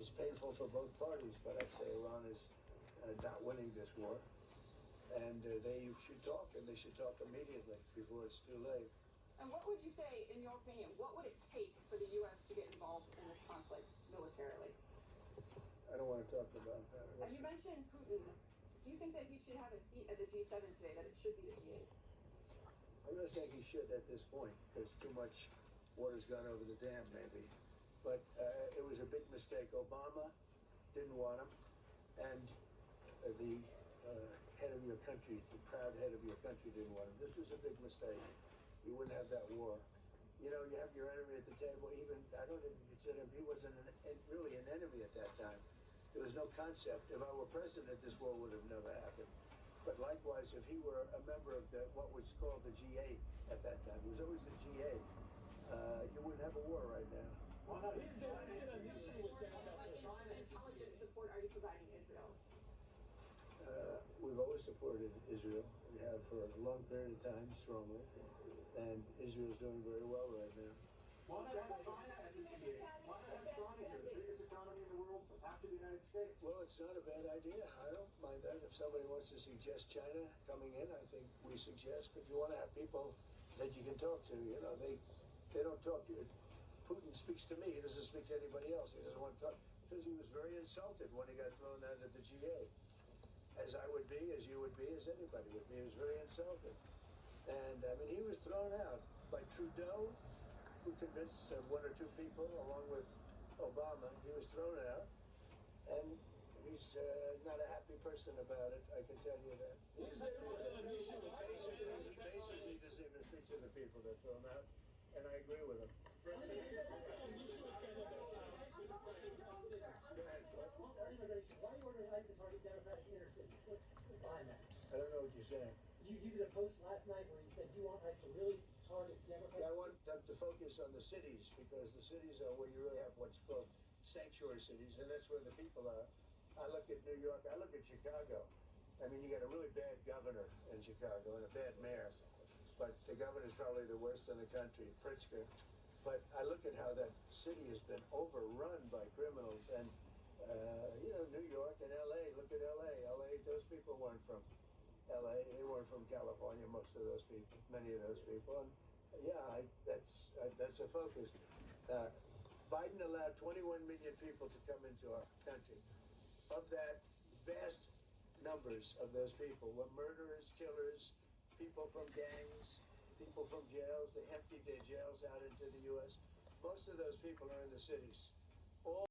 It's painful for both parties, but I'd say Iran is not winning this war. And they should talk, and they should talk immediately before it's too late. And what would you say, in your opinion, what would it take for the U.S. to get involved in this conflict militarily? I don't want to talk about that. And you mentioned Putin. Do you think that he should have a seat at the G7 today, that it should be the G8? I'm not saying he should at this point, because too much water's gone over the dam, maybe. But it was a big mistake. Obama didn't want him, and the head of your country, the proud head of your country, didn't want him. This was a big mistake. You wouldn't have that war. You know, you have your enemy at the table. Even I don't even consider him. He wasn't really an enemy at that time. There was no concept. If I were president, this war would have never happened. But likewise, if he were a member of what was called the G8 at that time, it was always the G8, you wouldn't have a war right now. What intelligence support are you providing Israel? We've always supported Israel. We have for a long period of time, strongly. And Israel's doing very well right now. Why not have China as the G8? Why not have China here, the biggest economy in the world, after the United States? Well, it's not a bad idea. I don't mind that. If somebody wants to suggest China coming in, I think we suggest. But you want to have people that you can talk to. You know, they don't talk. Putin speaks to me. He doesn't speak to anybody else. He doesn't want to talk because he was very insulted when he got thrown out of the G8. As I would be, as you would be, as anybody would be. He was very insulted. And, I mean, he was thrown out by Trudeau, who convinced one or two people, along with Obama. He was thrown out. And he's not a happy person about it, I can tell you that. Basically doesn't even speak to the people that throw him out. And I agree with him. Why are you ordering ICE to target Democratic inner cities? What's behind that? I don't know what you're saying. You did a post last night where you said you want ICE to really target Democratic. Yeah, I want them to focus on the cities, because the cities are where you really have what's called sanctuary cities, and that's where the people are. I look at New York, I look at Chicago. I mean, you got a really bad governor in Chicago and a bad mayor, but the governor's probably the worst in the country, Pritzker. But I look at how that city has been overrun by criminals, and you know, New York and LA, look at LA. LA, those people weren't from LA, they weren't from California, most of those people, many of those people. And yeah, that's a focus. Biden allowed 21 million people to come into our country. Of that, vast numbers of those people were murderers, killers, people from gangs, people from jails. They emptied their jails out into the U.S. Most of those people are in the cities. All